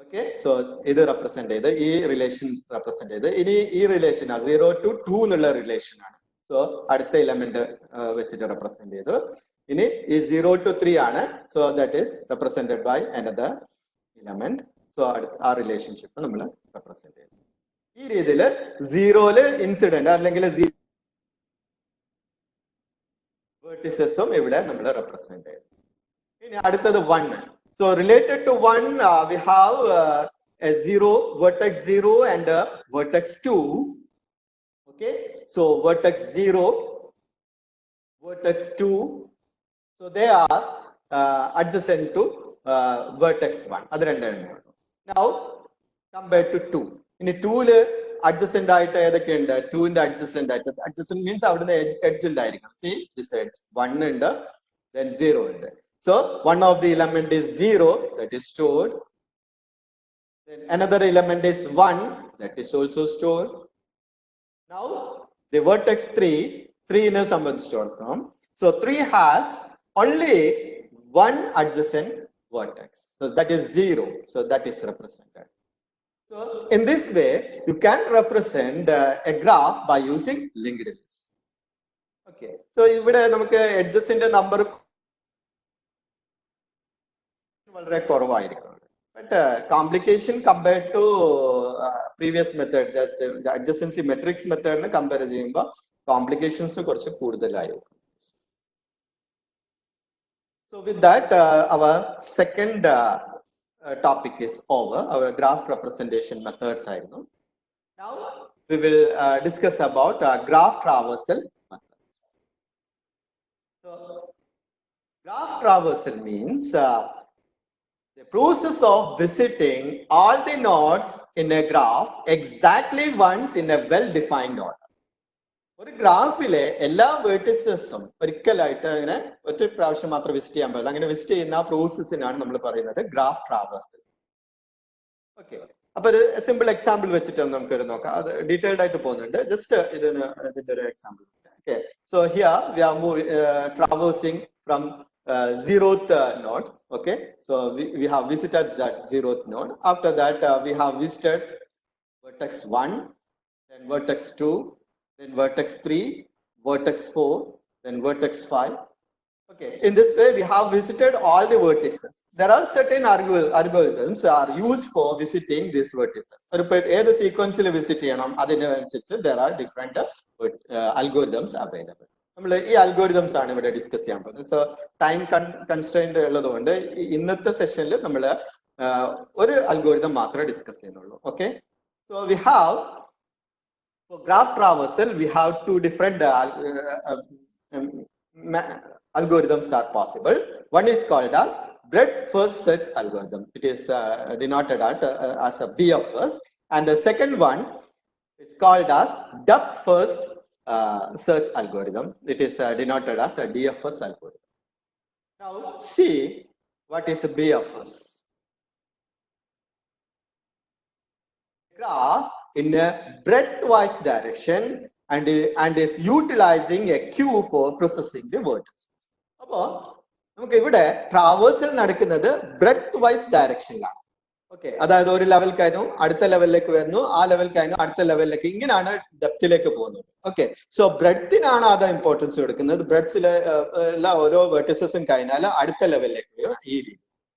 ഓക്കെ, സോ ഇത് റെപ്രസെന്റ് ചെയ്ത് ഈ റിലേഷൻ റെപ്രസെന്റ് ചെയ്ത് ഇനി ഈ റിലേഷൻ 0 to 2 എന്നുള്ള റിലേഷൻ ആണ്. സോ അടുത്ത എലമെന്റ് വെച്ചിട്ട് റെപ്രസെന്റ് ചെയ്തു. ഇനി ഈ 0 to 3 ആണ്. So that is represented by another element. So ആ റിലേഷൻഷിപ്പ് നമ്മൾ റെപ്രസെന്റ് ചെയ്തു. ഈ രീതിയിൽ സീറോയില് ഇൻസിഡന്റ് അല്ലെങ്കിൽ വേർട്ടിസസും ഇവിടെ നമ്മൾ റെപ്രസെന്റ് ചെയ്തു. ഇനി അടുത്തത് 1. So related to 1 we have a 0, vertex 0 and vertex 2. Okay, so vertex 0, vertex 2, so they are adjacent to vertex 1. അത് രണ്ടെണ്ണമാണ്. Now compared to 2, ഇനി 2ല് അഡ്ജസെന്റ് ആയിട്ട് ഏതൊക്കെയുണ്ട്? 2ന്റെ അഡ്ജസെന്റ് ആയിട്ട്, അഡ്ജസെന്റ് മീൻസ് അവിടുന്ന് എഡ്ജ് ഉണ്ടായിരിക്കും. See this edge 1 ഉണ്ട്, then 0 ഉണ്ട്. So one of the element is 0, that is stored. Then another element is 1, that is also stored. Now the vertex 3 നെ സംബന്ധിച്ചിടത്തോളം, so 3 has only one adjacent vertex, so that is 0, so that is represented. So in this way you can represent a graph by using linked list. Okay, so ഇവിടെ നമുക്ക് എഡ്ജസിന്റെ number വളരെ കുറവായിരിക്കും. But complication compared to previous method, the adjacency matrix മെത്തേഡിനെ compare ചെയ്യുമ്പോൾ complications കുറച്ച് കൂടുതലായിരിക്കും. So with that our second topic is over. Our graph representation methods ആയിരുന്നു. Now we will discuss about graph traversal methods. So graph traversal means the process of visiting all the nodes in a graph exactly once in a well-defined order. ഒരു ഗ്രാഫിലെ എല്ലാ വേർട്ടിസസും ഒരിക്കലായിട്ട് അങ്ങനെ ഒറ്റ പ്രാവശ്യം മാത്രം visit ചെയ്യാൻ പാടില്ല. അങ്ങനെ വിസിറ്റ് ചെയ്യുന്ന ആ പ്രോസസ്സിനാണ് നമ്മൾ പറയുന്നത് ഗ്രാഫ് ട്രാവേഴ്സൽ. ഓക്കെ, അപ്പൊ ഒരു സിമ്പിൾ എക്സാമ്പിൾ വെച്ചിട്ട് നമുക്ക് നോക്കാം. അത് ഡീറ്റെയിൽഡ് ആയിട്ട് പോകുന്നുണ്ട്. ജസ്റ്റ് ഇതിന്റെ ഒരു example. Okay, so here we are traversing from 0th node. Okay, so we have visited that 0th node. After that we have visited vertex 1, then vertex 2, then vertex 3, vertex 4, then vertex 5, Okay, in this way we have visited all the vertices. There are certain algorithms are used for visiting these vertices. Either sequence visit there are different algorithms available. These algorithms are discussed. So time constraint in this session one algorithm discuss. Okay, so we have for graph traversal we have two different algorithms are possible. One is called as breadth first search algorithm. It is denoted as a BFS, and the second one is called as depth first search algorithm. It is denoted as a DFS algorithm. Now see what is a BFS. Graph in a breadth-wise direction and is utilizing a queue for processing the vertices. Traversal breadth-wise direction. Okay, that is level level level depth. Okay, so breadth is the importance. Breadth vertices level.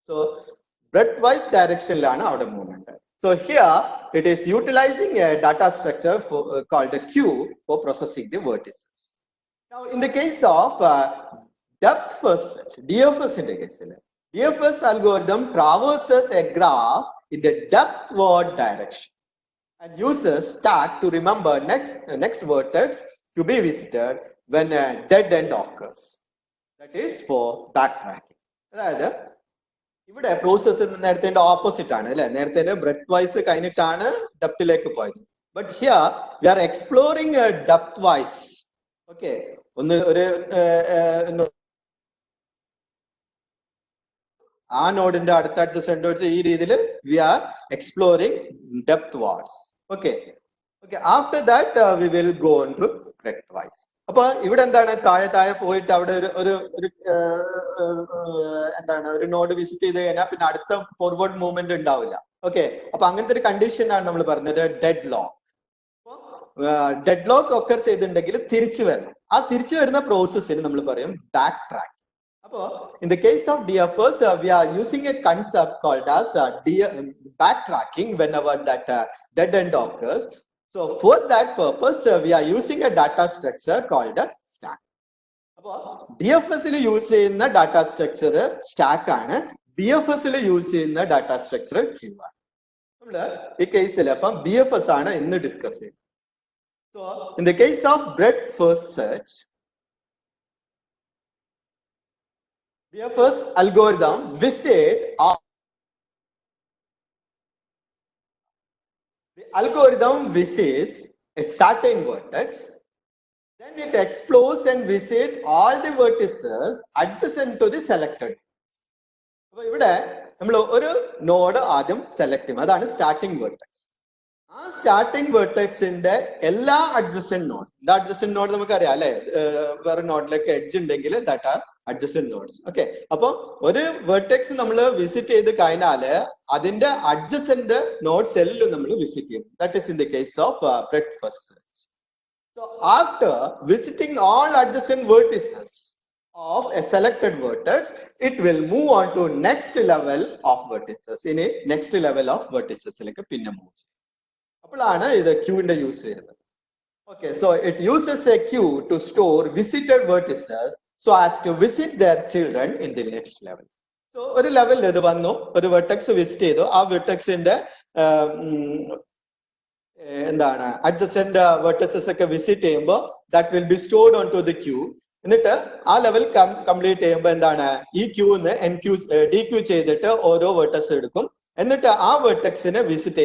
So breadth-wise direction movement. So here it is utilizing a data structure called a queue for processing the vertices. Now, in the case of depth first search, DFS in the case, DFS algorithm traverses a graph in the depthward direction and uses stack to remember next vertex to be visited when a dead end occurs. That is for backtracking. Here process in the opposite breadth-wise depth. But here we are exploring a depth-wise. Okay. Node in the we are exploring depthwards. Okay. Okay. After that, we will go on to breadth-wise. Even node visit forward movement. Okay, condition deadlock. Deadlock occurs in the process backtrack. In the case of DFS, we are using a concept called as backtracking whenever that dead end occurs. So for that purpose, we are using a data structure called a stack. DFS use in the data structure stack BFS use in the data structure queue. This case BFS in the discussing. So in the case of breadth first search, BFS algorithm visit the algorithm visits a certain vertex, then it explores and visits all the vertices adjacent to the selected. So here we node select that is starting vertex. Starting vertex in the adjacent node. The adjacent node where node like edge that are adjacent nodes. Okay. Now, one vertex visit the adjacent node cell visit. That is in the case of breadth first search. So after visiting all adjacent vertices of a selected vertex, it will move on to next level of vertices. In a next level of vertices like a pin moves. The queue in the use. Okay, so it uses a queue to store visited vertices so as to visit their children in the next level. So, one level a vertex visit a vertex in the adjacent vertices visit that will be stored onto the queue. In the level complete E queue and DQ chedita or vertex edukum. And that vertex in a visit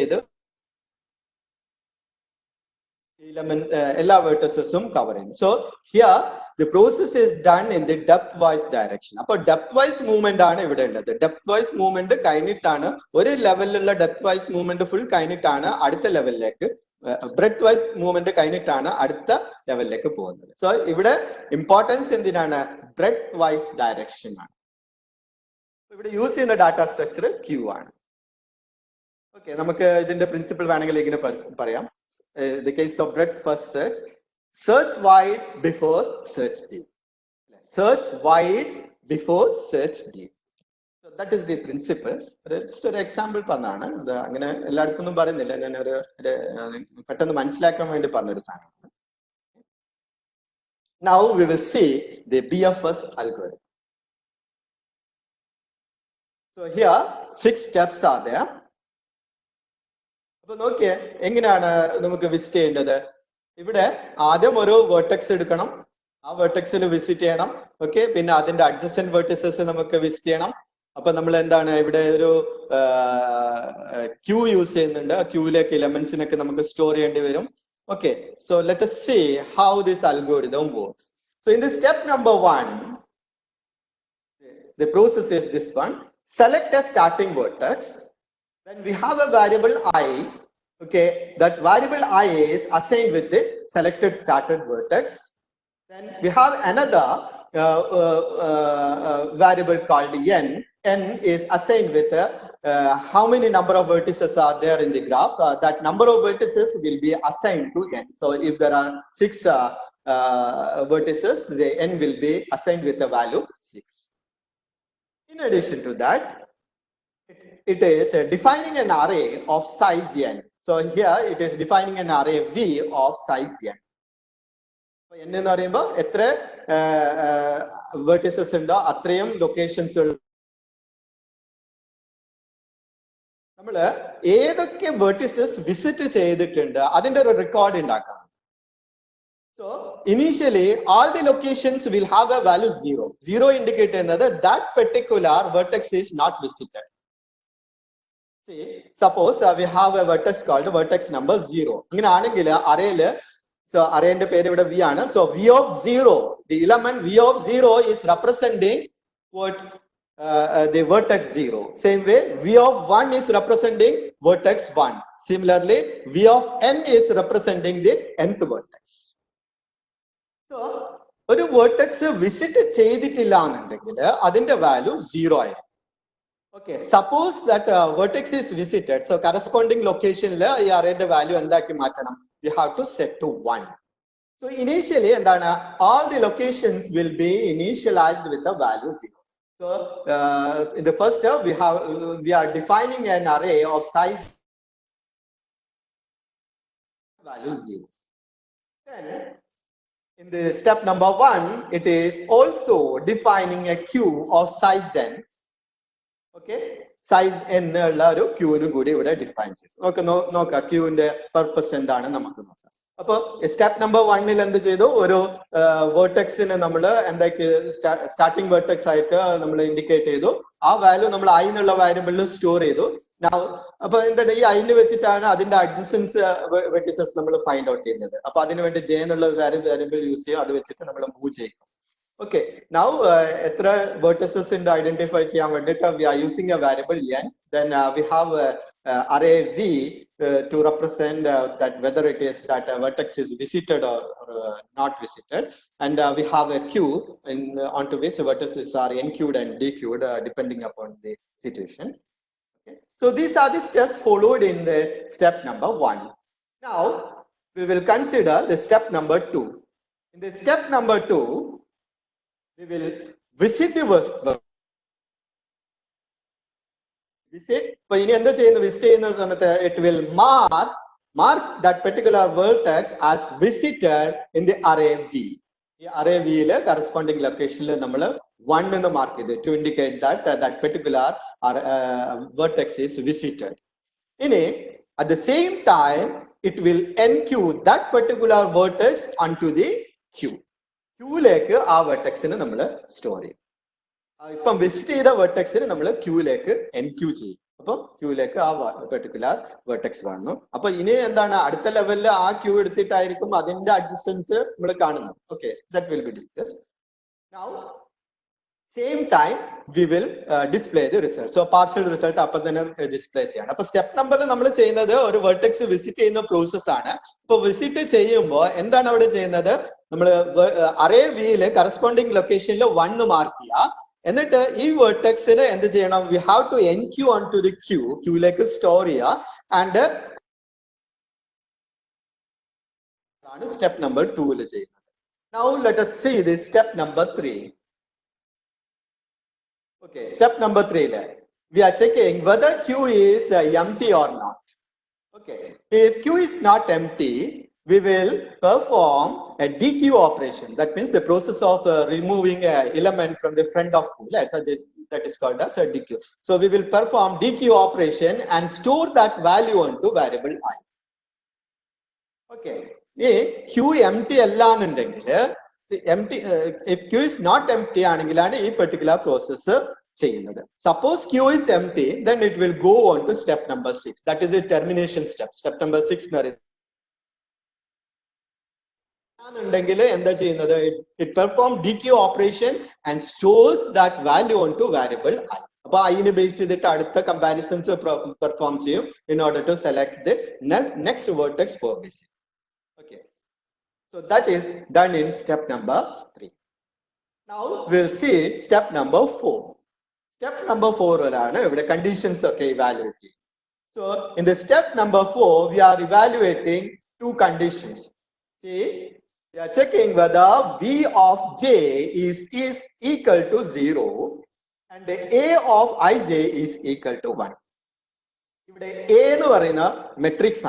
element vertices covering. So here the process is done in the depth-wise direction. Depth-wise movement the depth-wise movement kainitana one level depth-wise movement full kainitana adutha level breadth-wise movement kainitana adutha level So ivide importance in the breadth-wise direction. Ivide use in the data structure queue. Okay, namakku idinte principle vaanengil ingane parayam. The case of breadth first search wide before search deep. search wide before search deep. So that is the principle. Just an example പറഞ്ഞാണ്. അത് അങ്ങനെ എല്ലായിടത്തൊന്നും പറയുന്നില്ല. ഞാൻ ഒരു പെട്ടെന്ന് മനസ്സിലാക്കാൻ വേണ്ടി പറഞ്ഞൊരു സാധനമാണ്. Now we will see the BFS algorithm. So here 6 steps are there. അപ്പൊ നോക്കിയേ എങ്ങനെയാണ് നമുക്ക് വിസിറ്റ് ചെയ്യേണ്ടത്. ഇവിടെ ആദ്യം ഒരു വേർട്ടെക്സ് എടുക്കണം, ആ വേർട്ടെക്സിൽ വിസിറ്റ് ചെയ്യണം. ഓക്കെ, പിന്നെ അതിന്റെ അഡ്ജസന്റ് വേർട്ടിസസ് നമുക്ക് വിസിറ്റ് ചെയ്യണം. അപ്പൊ നമ്മൾ എന്താണ് ഇവിടെ ഒരു ക്യൂ യൂസ് ചെയ്യുന്നുണ്ട്. ക്യൂയിലേക്ക് എലമെന്റ്സിനൊക്കെ നമുക്ക് സ്റ്റോർ ചെയ്യേണ്ടി വരും. Okay, so let us see how this algorithm works. So in the step number 1, the process is this one. Select a starting vertex. Then we have a variable I. Okay, that variable I is assigned with the selected started vertex. Then we have another variable called n. N is assigned with how many number of vertices are there in the graph. That number of vertices will be assigned to n. So if there are 6 vertices, the n will be assigned with the value 6. In addition to that, it is defining an array of size n. So here it is defining an array V of size n. n എന്ന് പറയുമ്പോൾ എത്ര vertices ഉണ്ടോ അത്രയും locations നമ്മൾ ഏതൊക്കെ vertices visit ചെയ്തിട്ടുണ്ട് അതിന്റെ ഒരു റെക്കോർഡ് ഉണ്ടാക്കണം. So initially all the locations will have a value 0. 0 indicate ചെയ്യുന്നത് that particular vertex is not visited. See, suppose we have a vertex called vertex number 0. ഇങ്ങനെ ആണെങ്കിൽ അറേയില് so arrayന്റെ പേര് ഇവിടെ V ആണ്. So V of 0, the element V of 0 is representing what the vertex 0. Same way V of 1 is representing vertex 1. Similarly V of n is representing the nth vertex. So ഒരു vertex visit ചെയ്തിട്ടില്ല എന്നുണ്ടെങ്കിൽ അതിന്റെ value 0 ആയിരിക്കും. Okay, suppose that vertex is visited, so corresponding location la ee array the value endaki maatanam, we have to set to 1. So initially endana all the locations will be initialized with the value 0. So in the first step we are defining an array of size value 0. Then in the step number 1 it is also defining a queue of size n. Okay, size n ഉള്ള ഒരു ക്യൂവിനും കൂടി ഇവിടെ define ചെയ്തു. നമുക്ക് നോക്കാം ക്യൂവിന്റെ purpose എന്താണ് നമുക്ക് നോക്കാം. അപ്പൊ സ്റ്റെപ്പ് നമ്പർ 1 എന്ത് ചെയ്തു, ഒരു വേർട്ടെക്സിന് നമ്മൾ എന്താക്കി സ്റ്റാർട്ടിംഗ് വേർട്ടെക്സ് ആയിട്ട് നമ്മൾ ഇൻഡിക്കേറ്റ് ചെയ്തു. ആ വാല്യൂ നമ്മൾ ഐ എന്നുള്ള വാരിയബിളിൽ സ്റ്റോർ ചെയ്തു. അപ്പൊ എന്താണ് ഈ ഐന് വെച്ചിട്ടാണ് അതിന്റെ അഡ്ജസൻസ് വെർട്ടിസസ് നമ്മൾ ഫൈൻഡ് ഔട്ട് ചെയ്യുന്നത്. അപ്പൊ അതിനുവേണ്ടി ജെ എന്നുള്ള വാരിയബിൾ യൂസ് ചെയ്യും, അത് വെച്ചിട്ട് നമ്മൾ മൂവ് ചെയ്യും. Okay, now etra vertices in the identify cheyan vendita we are using a variable n. Then we have array V to represent that whether it is that vertex is visited or not visited, and we have a queue onto which vertices are n-queued and d-queued depending upon the situation. Okay, so these are the steps followed in the step number 1. Now we will consider the step number 2. In the step number 2 we will visit the visit. So in the chain visit it will mark that particular vertex as visited in the array V. The array V le corresponding location le nammal 1 ennu mark idu to indicate that that particular vertex is visited. At the same time it will enqueue that particular vertex onto the queue. ക്യൂയിലേക്ക് ആ വെർട്ടെക്സിന് നമ്മൾ store ചെയ്യും. ഇപ്പം visit ചെയ്ത വെർട്ടെക്സിന് നമ്മൾ ക്യൂയിലേക്ക് എൻക്യൂ ചെയ്യും. അപ്പൊ ക്യൂയിലേക്ക് ആ particular vertex കാണുന്നു. അപ്പൊ ഇനി എന്താണ് അടുത്ത ലെവലിൽ ആ ക്യൂ എടുത്തിട്ടായിരിക്കും അതിന്റെ അഡ്ജസ്റ്റൻസ് നമ്മൾ കാണുന്നത്. Okay, that will be discuss. Now same time we will display the result. So partial result അപ്പം തന്നെ ഡിസ്പ്ലേ ചെയ്യാണ്. അപ്പൊ സ്റ്റെപ്പ് നമ്പറിൽ നമ്മൾ ചെയ്യുന്നത് ഒരു വെർട്ടെക്സ് വിസിറ്റ് ചെയ്യുന്ന പ്രോസസ് ആണ്. ഇപ്പൊ വിസിറ്റ് ചെയ്യുമ്പോൾ എന്താണ് അവിടെ ചെയ്യുന്നത്, നമ്മൾ അറേ വിയില് കറസ്പോണ്ടിങ് ലൊക്കേഷനിൽ 1 മാർക്ക് ചെയ്യുക. എന്നിട്ട് ഈ വെർട്ടെക്സിന് എന്ത് ചെയ്യണം, we have to enqueue on to the ക്യൂയിലേക്ക് സ്റ്റോർ ചെയ്യുക. ആൻഡ് ആണ് സ്റ്റെപ്പ് നമ്പർ 2 ചെയ്യുന്നത്. Now let us see this step number 3. Okay, step number 3. We are checking whether Q is empty or not. Okay, if Q is not empty, we will perform a dequeue operation. That means the process of removing an element from the front of Q. That is called as a dequeue. So we will perform dequeue operation and store that value into variable I. Okay, if Q empty empty, if Q is not empty, this particular process. Suppose Q is empty, then it will go on to step number 6. That is the termination step. Step number 6. It performs dequeue operation and stores that value onto variable I. So, I base the comparisons perform in order to select the next vertex for visit. Okay. So that is done in step number 3. Now we'll see step number 4. Step number 4 the conditions evaluating. So in the step number 4, we are evaluating 2 conditions. See, we are checking whether V of j is equal to 0 and the A of ij is equal to 1. A is matrix.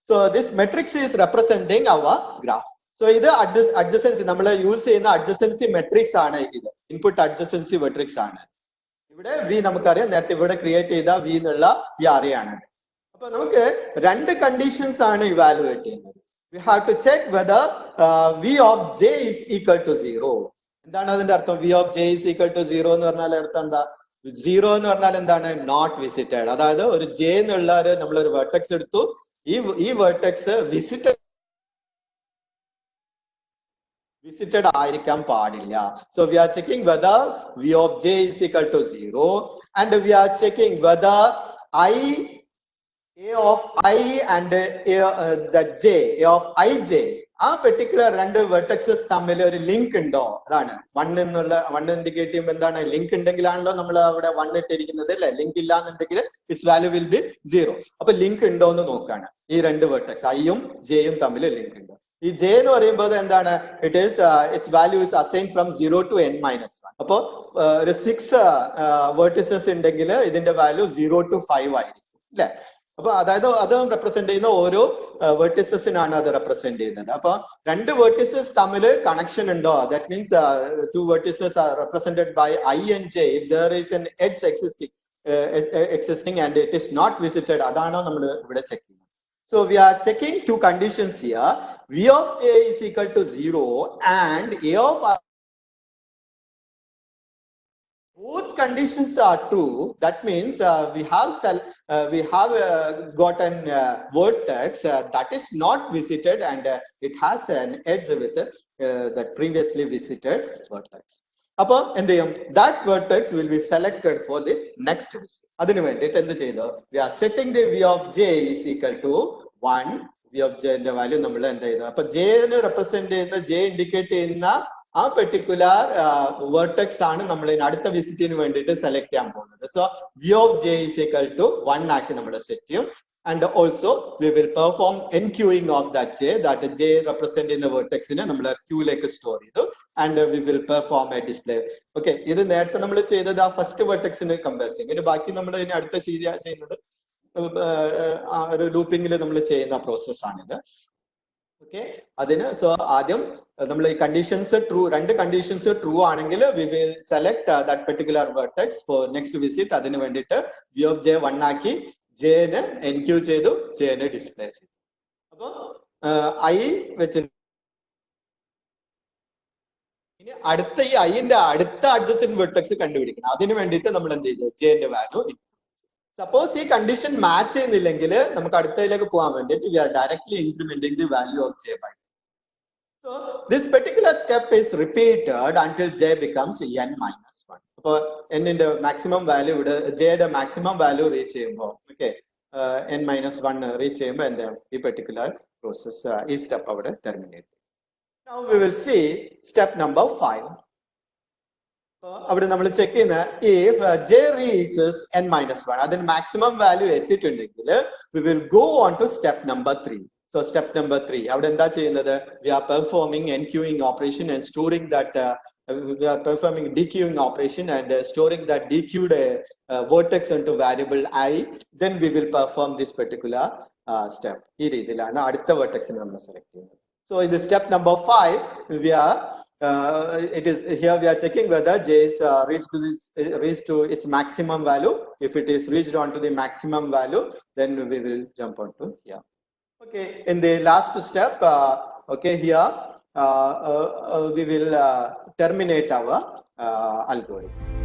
So this matrix is representing our graph. So this adjacency, we use adjacency matrix, input adjacency matrix. V create V So conditions are evaluating. We have to check whether V of j is equal to 0. V of j is equal to 0. 0 not visited. That is, j vertex vertex visited. So we are checking whether V of j is equal to 0 and we are checking whether A of I and the j, A of ij, particular random vertexes link one indicating link link its value will be 0. Link vertex I j link. This j it is its value is assigned from 0 to n minus 1. Appo 6 vertices in the value 0 to 5 that representing vertices in representing. Two vertices connection that means 2 vertices are represented by I and j. If there is an edge existing and it is not visited, that's checking. So we are checking 2 conditions here. V of j is equal to 0 and A of I. Both conditions are true. That means we have got an vertex that is not visited and it has an edge with the previously visited vertex. That vertex will be selected for the next visit. We are setting the V of j is equal to 1. V of j value j represent j indicate in a particular vertex is visit select. So V of j is equal to 1 set. And also we will perform enqueuing of that j representing the vertex in a queue like story, and we will perform a display. Okay, this is the first vertex in comparison. Looping process. Okay, so conditions are true. Random conditions are true. We will select that particular vertex for next visit. V of j 1 j enqueue j display. I which I in the adjacent vertex j value. Suppose this condition match we are directly incrementing the value of j by. So this particular step is repeated until j becomes n minus 1. So n in the maximum value, j the maximum value reach okay, n minus 1 reach and then the particular process is step terminated. Now we will see step number 5. Check in if j reaches n minus 1, then maximum value we will go on to step number 3. So step number 3, we are performing enqueuing operation and storing that we are performing dequeuing operation and storing that dequeued vertex into variable I, then we will perform this particular step. ഈ രീതിയിലാണ് അടുത്ത vertex നമ്മൾ select ചെയ്യുന്നത്. So in the step number 5, we are it is here we are checking whether J is reached to its maximum value. If it is reached on to the maximum value, then we will jump on to here. Okay, in the last step, okay, here we will terminate our algorithm.